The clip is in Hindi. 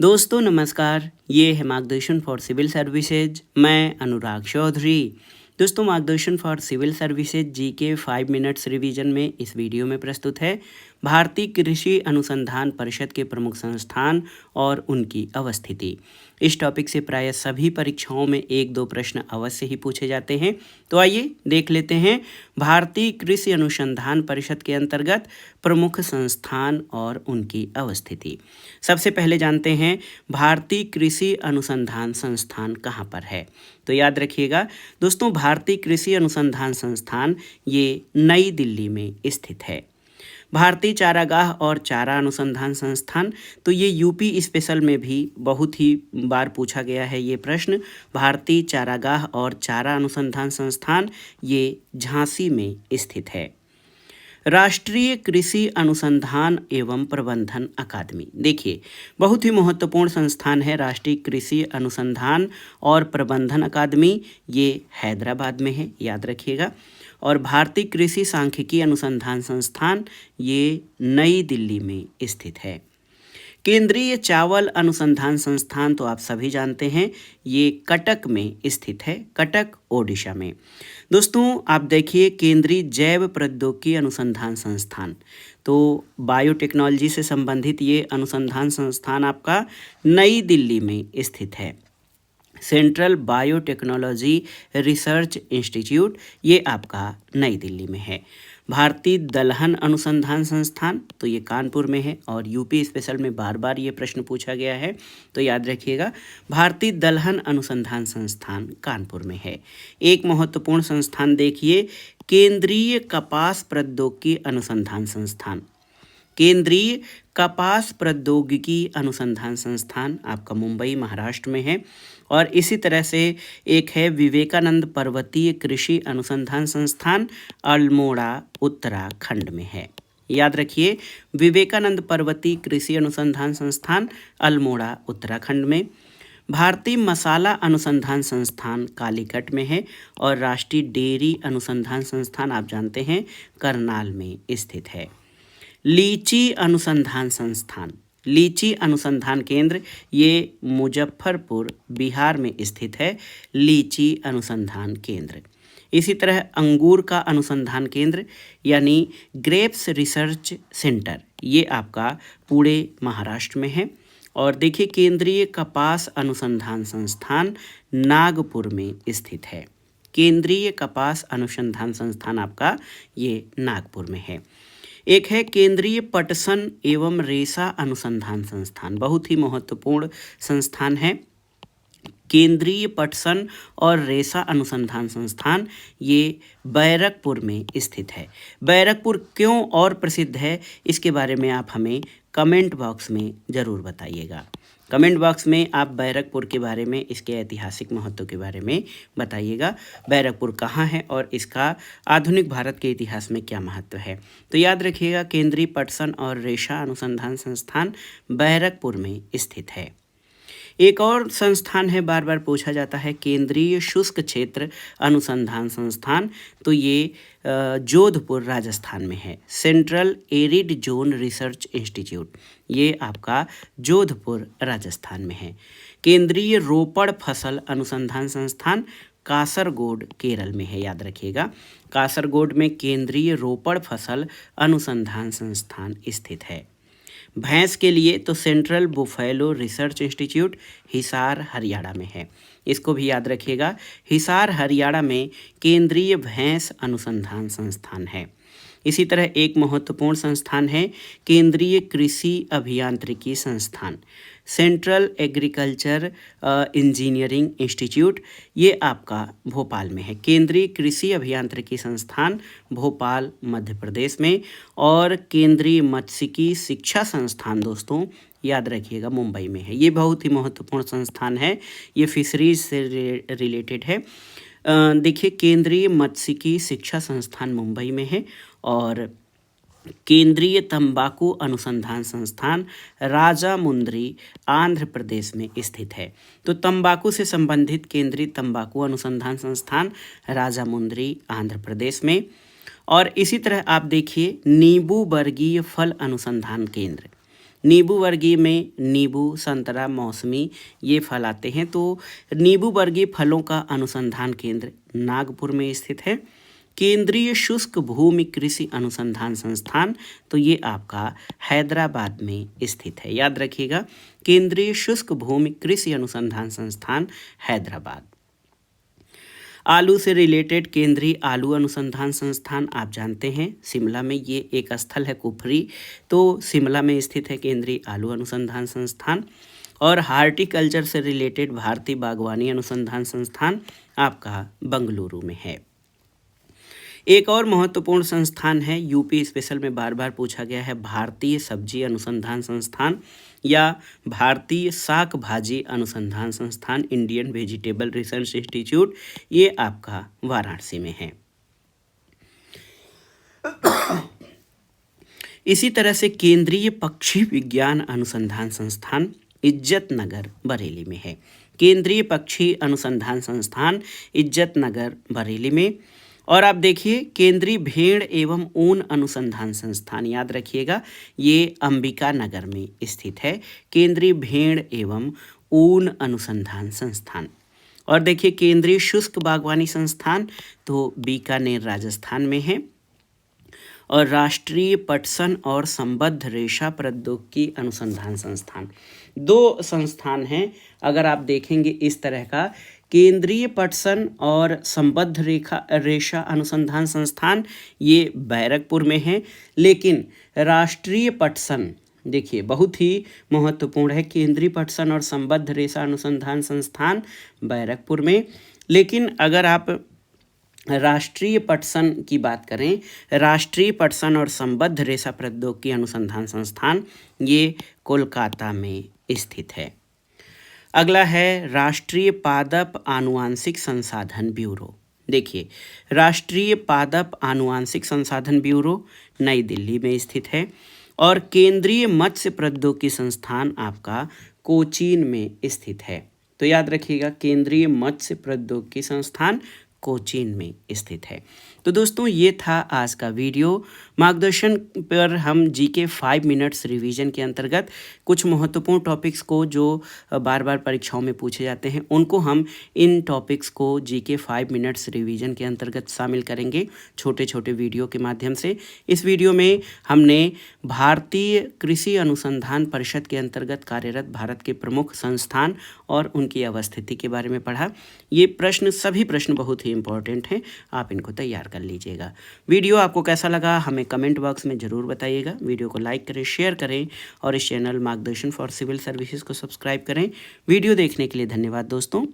दोस्तों नमस्कार, ये है मार्गदर्शन फॉर सिविल सर्विसेज। मैं अनुराग चौधरी। दोस्तों मार्गदर्शन फॉर सिविल सर्विसेज जी के 5 मिनट्स रिवीजन में इस वीडियो में प्रस्तुत है भारतीय कृषि अनुसंधान परिषद के प्रमुख संस्थान और उनकी अवस्थिति। इस टॉपिक से प्रायः सभी परीक्षाओं में एक दो प्रश्न अवश्य ही पूछे जाते हैं। तो आइए देख लेते हैं भारतीय कृषि अनुसंधान परिषद के अंतर्गत प्रमुख संस्थान और उनकी अवस्थिति। सबसे पहले जानते हैं भारतीय कृषि अनुसंधान संस्थान कहाँ पर है। तो याद रखिएगा दोस्तों, भारतीय कृषि अनुसंधान संस्थान ये नई दिल्ली में स्थित है। भारतीय चारागाह और चारा अनुसंधान संस्थान, तो ये यूपी स्पेशल में भी बहुत ही बार पूछा गया है ये प्रश्न। भारतीय चारागाह और चारा अनुसंधान संस्थान ये झांसी में स्थित है। राष्ट्रीय कृषि अनुसंधान एवं प्रबंधन अकादमी, देखिए बहुत ही महत्वपूर्ण संस्थान है राष्ट्रीय कृषि अनुसंधान और प्रबंधन अकादमी, ये हैदराबाद में है, याद रखिएगा। और भारतीय कृषि सांख्यिकी अनुसंधान संस्थान ये नई दिल्ली में स्थित है। केंद्रीय चावल अनुसंधान संस्थान, तो आप सभी जानते हैं ये कटक में स्थित है, कटक ओडिशा में। दोस्तों आप देखिए केंद्रीय जैव प्रौद्योगिकी अनुसंधान संस्थान, तो बायोटेक्नोलॉजी से संबंधित ये अनुसंधान संस्थान आपका नई दिल्ली में स्थित है। सेंट्रल बायोटेक्नोलॉजी रिसर्च इंस्टीट्यूट ये आपका नई दिल्ली में है। भारतीय दलहन अनुसंधान संस्थान, तो ये कानपुर में है और यूपी स्पेशल में बार बार ये प्रश्न पूछा गया है, तो याद रखिएगा भारतीय दलहन अनुसंधान संस्थान कानपुर में है। एक महत्वपूर्ण संस्थान देखिए केंद्रीय कपास प्रौद्योगिकी अनुसंधान संस्थान, केंद्रीय कपास प्रौद्योगिकी अनुसंधान संस्थान आपका मुंबई महाराष्ट्र में है। और इसी तरह से एक है विवेकानंद पर्वतीय कृषि अनुसंधान संस्थान, अल्मोड़ा उत्तराखंड में है। याद रखिए विवेकानंद पर्वतीय कृषि अनुसंधान संस्थान अल्मोड़ा उत्तराखंड में। भारतीय मसाला अनुसंधान संस्थान कालीकट में है और राष्ट्रीय डेयरी अनुसंधान संस्थान आप जानते हैं करनाल में स्थित है। लीची अनुसंधान संस्थान, लीची अनुसंधान केंद्र ये मुजफ्फरपुर बिहार में स्थित है, लीची अनुसंधान केंद्र। इसी तरह अंगूर का अनुसंधान केंद्र यानी ग्रेप्स रिसर्च सेंटर ये आपका पुणे महाराष्ट्र में है। और देखिए केंद्रीय कपास अनुसंधान संस्थान नागपुर में स्थित है, केंद्रीय कपास अनुसंधान संस्थान आपका ये नागपुर में है। एक है केंद्रीय पटसन एवं रेशा अनुसंधान संस्थान, बहुत ही महत्वपूर्ण संस्थान है। केंद्रीय पटसन और रेशा अनुसंधान संस्थान ये बैरकपुर में स्थित है। बैरकपुर क्यों और प्रसिद्ध है इसके बारे में आप हमें कमेंट बॉक्स में ज़रूर बताइएगा। कमेंट बॉक्स में आप बैरकपुर के बारे में, इसके ऐतिहासिक महत्व के बारे में बताइएगा। बैरकपुर कहाँ है और इसका आधुनिक भारत के इतिहास में क्या महत्व है। तो याद रखिएगा केंद्रीय पटसन और रेशा अनुसंधान संस्थान बैरकपुर में स्थित है। एक और संस्थान है बार बार पूछा जाता है केंद्रीय शुष्क क्षेत्र अनुसंधान संस्थान, तो ये जोधपुर राजस्थान में है, central arid zone research institute ये आपका जोधपुर राजस्थान में है। केंद्रीय रोपड़ फसल अनुसंधान संस्थान कासरगोड केरल में है, याद रखिएगा कासरगोड में केंद्रीय रोपड़ फसल अनुसंधान संस्थान स्थित है। भैंस के लिए तो central buffalo research institute Hisar Haryana में है, इसको भी याद रखिएगा हिसार हरियाणा में केंद्रीय भैंस अनुसंधान संस्थान है। इसी तरह एक महत्वपूर्ण संस्थान है केंद्रीय कृषि अभियांत्रिकी संस्थान, सेंट्रल एग्रीकल्चर इंजीनियरिंग इंस्टीट्यूट ये आपका भोपाल में है, केंद्रीय कृषि अभियांत्रिकी संस्थान भोपाल मध्य प्रदेश में। और केंद्रीय मत्स्यिकी शिक्षा संस्थान दोस्तों याद रखिएगा मुंबई में है, ये बहुत ही महत्वपूर्ण संस्थान है, ये फिशरीज से रिलेटेड है। देखिए केंद्रीय मत्स्यिकी शिक्षा संस्थान मुंबई में है। और केंद्रीय तंबाकू अनुसंधान संस्थान राजामुंद्री आंध्र प्रदेश में स्थित है। तो तंबाकू से संबंधित केंद्रीय तंबाकू अनुसंधान संस्थान राजामुंद्री आंध्र प्रदेश में। और इसी तरह आप देखिए नींबू वर्गीय फल अनुसंधान केंद्र, नींबू वर्गीय में नींबू, संतरा, मौसमी ये फल आते हैं। तो नींबू वर्गीय फलों का अनुसंधान केंद्र नागपुर में स्थित है। केंद्रीय शुष्क भूमि कृषि अनुसंधान संस्थान, तो ये आपका हैदराबाद में स्थित है। याद रखिएगा, केंद्रीय शुष्क भूमि कृषि अनुसंधान संस्थान हैदराबाद। आलू से रिलेटेड केंद्रीय आलू अनुसंधान संस्थान आप जानते हैं शिमला में, ये एक स्थल है कुफरी, तो शिमला में स्थित है केंद्रीय आलू अनुसंधान संस्थान। और हार्टिकल्चर से रिलेटेड भारतीय बागवानी अनुसंधान संस्थान आपका बंगलुरु में है। एक और महत्वपूर्ण संस्थान है, यूपी स्पेशल में बार बार पूछा गया है, भारतीय सब्जी अनुसंधान संस्थान या भारतीय शाक भाजी अनुसंधान संस्थान, इंडियन वेजिटेबल रिसर्च इंस्टीट्यूट, ये आपका वाराणसी में है। इसी तरह से केंद्रीय पक्षी विज्ञान अनुसंधान संस्थान इज्जत नगर बरेली में है। केंद्रीय पक्षी अनुसंधान संस्थान इज्जत नगर बरेली में। और आप देखिए, केंद्रीय भेड़ एवं ऊन अनुसंधान संस्थान, याद रखिएगा, ये अंबिका नगर में स्थित है, केंद्रीय भेड़ एवं ऊन अनुसंधान संस्थान। और देखिए, केंद्रीय शुष्क बागवानी संस्थान तो बीकानेर राजस्थान में है। और राष्ट्रीय पटसन और संबद्ध रेशा प्रौद्योगिकी अनुसंधान संस्थान, दो संस्थान हैं। अगर आप देखेंगे इस तरह का, केंद्रीय पटसन और संबद्ध रेशा अनुसंधान संस्थान ये बैरकपुर में है, लेकिन राष्ट्रीय पटसन देखिए बहुत ही महत्वपूर्ण है, केंद्रीय पटसन और संबद्ध रेशा अनुसंधान संस्थान बैरकपुर में। लेकिन अगर आप राष्ट्रीय पटसन की बात करें, राष्ट्रीय पटसन और संबद्ध रेशा प्रौद्योगिकी अनुसंधान संस्थान ये कोलकाता में स्थित है। अगला है राष्ट्रीय पादप आनुवांशिक संसाधन ब्यूरो। देखिए, राष्ट्रीय पादप आनुवांशिक संसाधन ब्यूरो नई दिल्ली में स्थित है। और केंद्रीय मत्स्य प्रौद्योगिकी संस्थान आपका कोचीन में स्थित है। तो याद रखिएगा, केंद्रीय मत्स्य प्रौद्योगिकी संस्थान कोचीन में स्थित है। तो दोस्तों, ये था आज का वीडियो। मार्गदर्शन पर हम जीके 5 मिनट्स रिवीजन के अंतर्गत कुछ महत्वपूर्ण टॉपिक्स को जो बार बार परीक्षाओं में पूछे जाते हैं, उनको हम इन टॉपिक्स को जीके 5 मिनट्स रिवीजन के अंतर्गत शामिल करेंगे छोटे छोटे वीडियो के माध्यम से। इस वीडियो में हमने भारतीय कृषि अनुसंधान परिषद के अंतर्गत कार्यरत भारत के प्रमुख संस्थान और उनकी अवस्थिति के बारे में पढ़ा। ये प्रश्न, सभी प्रश्न बहुत ही इंपॉर्टेंट हैं, आप इनको तैयार कर लीजिएगा। वीडियो आपको कैसा लगा हमें कमेंट बॉक्स में ज़रूर बताइएगा। वीडियो को लाइक करें, शेयर करें और इस चैनल मार्गदर्शन फॉर सिविल सर्विसेज को सब्सक्राइब करें। वीडियो देखने के लिए धन्यवाद दोस्तों।